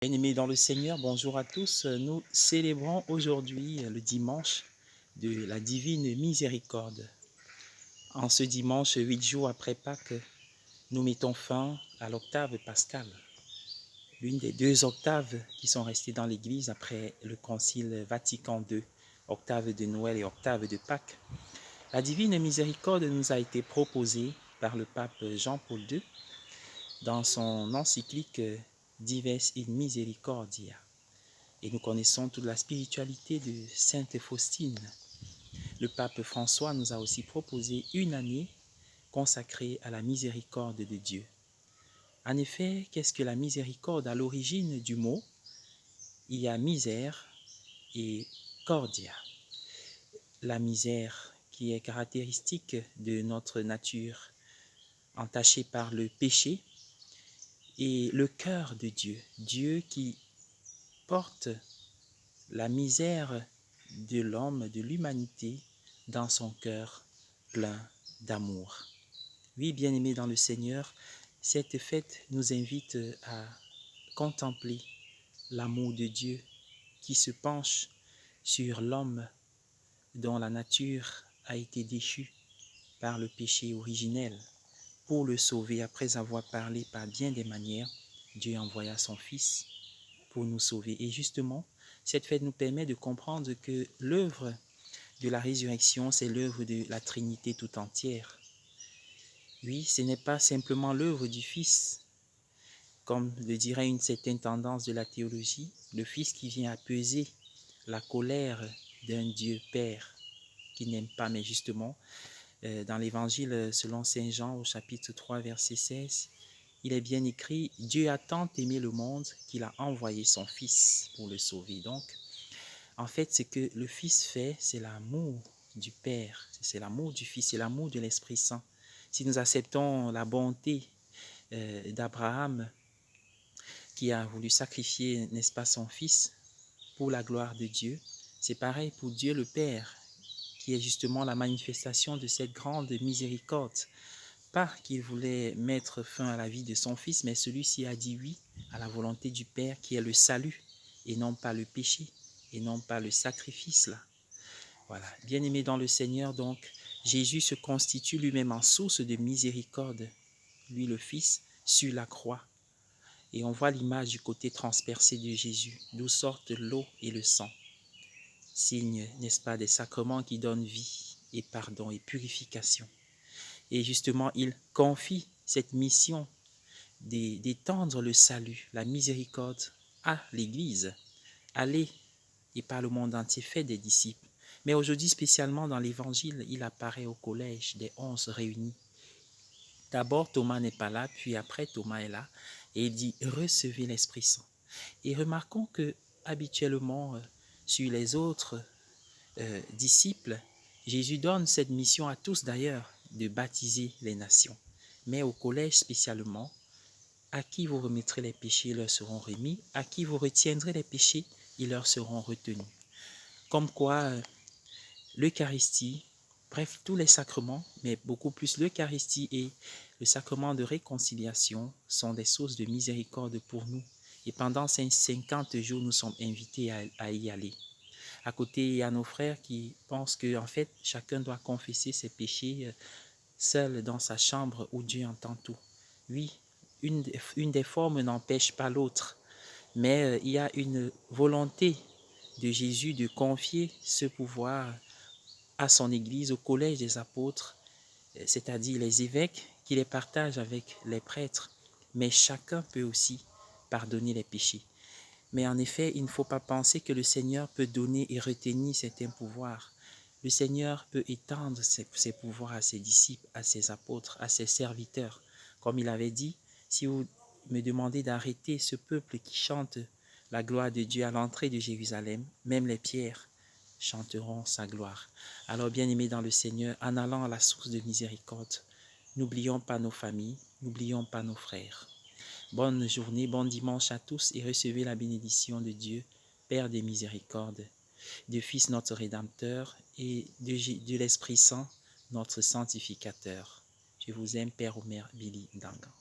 Bien-aimés dans le Seigneur, bonjour à tous. Nous célébrons aujourd'hui le dimanche de la divine miséricorde. En ce dimanche, 8 jours après Pâques, nous mettons fin à l'octave pascale, l'une des deux octaves qui sont restées dans l'Église après le Concile Vatican II, octave de Noël et octave de Pâques. La divine miséricorde nous a été proposée par le pape Jean-Paul II dans son encyclique Dives in Misericordia. Et nous connaissons toute la spiritualité de Sainte Faustine. Le pape François nous a aussi proposé une année consacrée à la miséricorde de Dieu. En effet, qu'est-ce que la miséricorde? À l'origine du mot, il y a misère et cordia. La misère qui est caractéristique de notre nature entachée par le péché, et le cœur de Dieu, Dieu qui porte la misère de l'homme, de l'humanité, dans son cœur plein d'amour. Oui, bien-aimés dans le Seigneur, cette fête nous invite à contempler l'amour de Dieu qui se penche sur l'homme dont la nature a été déchue par le péché originel. Pour le sauver, après avoir parlé par bien des manières, Dieu envoya son Fils pour nous sauver. Et justement, cette fête nous permet de comprendre que l'œuvre de la résurrection, c'est l'œuvre de la Trinité tout entière. Oui, ce n'est pas simplement l'œuvre du Fils, comme le dirait une certaine tendance de la théologie, le Fils qui vient apaiser la colère d'un Dieu Père qui n'aime pas, mais justement, dans l'Évangile selon Saint Jean au chapitre 3, verset 16, il est bien écrit « Dieu a tant aimé le monde qu'il a envoyé son Fils pour le sauver ». Donc, en fait, ce que le Fils fait, c'est l'amour du Père, c'est l'amour du Fils, c'est l'amour de l'Esprit Saint. Si nous acceptons la bonté d'Abraham qui a voulu sacrifier, n'est-ce pas, son Fils pour la gloire de Dieu, c'est pareil pour Dieu le Père, qui est justement la manifestation de cette grande miséricorde. Pas qu'il voulait mettre fin à la vie de son Fils, mais celui-ci a dit oui à la volonté du Père qui est le salut et non pas le péché et non pas le sacrifice là. Voilà, bien-aimé dans le Seigneur, donc Jésus se constitue lui-même en source de miséricorde, lui le Fils, sur la croix. Et on voit l'image du côté transpercé de Jésus, d'où sortent l'eau et le sang. Signe, n'est-ce pas, des sacrements qui donnent vie et pardon et purification. Et justement, il confie cette mission d'étendre le salut, la miséricorde à l'Église. Allez et par le monde entier, fait des disciples. Mais aujourd'hui, spécialement dans l'Évangile, il apparaît au collège des 11 réunis. D'abord, Thomas n'est pas là, puis après, Thomas est là, et il dit « Recevez l'Esprit Saint ». Et remarquons que habituellement, sur les autres disciples, Jésus donne cette mission à tous d'ailleurs, de baptiser les nations. Mais au collège spécialement, à qui vous remettrez les péchés, ils leur seront remis. À qui vous retiendrez les péchés, ils leur seront retenus. Comme quoi, l'Eucharistie, bref, tous les sacrements, mais beaucoup plus l'Eucharistie et le sacrement de réconciliation sont des sources de miséricorde pour nous. Et pendant ces 50 jours, nous sommes invités à y aller. À côté, il y a nos frères qui pensent que, en fait, chacun doit confesser ses péchés seul dans sa chambre où Dieu entend tout. Oui, une des formes n'empêche pas l'autre, mais il y a une volonté de Jésus de confier ce pouvoir à son Église, au collège des apôtres, c'est-à-dire les évêques qui les partagent avec les prêtres, mais chacun peut aussi pardonner les péchés. Mais en effet, il ne faut pas penser que le Seigneur peut donner et retenir certains pouvoirs. Le Seigneur peut étendre ses pouvoirs à ses disciples, à ses apôtres, à ses serviteurs. Comme il avait dit, si vous me demandez d'arrêter ce peuple qui chante la gloire de Dieu à l'entrée de Jérusalem, même les pierres chanteront sa gloire. Alors, bien-aimés dans le Seigneur, en allant à la source de miséricorde, n'oublions pas nos familles, n'oublions pas nos frères. Bonne journée, bon dimanche à tous et recevez la bénédiction de Dieu, Père des miséricordes, de Fils notre Rédempteur et de l'Esprit Saint, notre sanctificateur. Je vous aime, Père Omer Billy Dangan.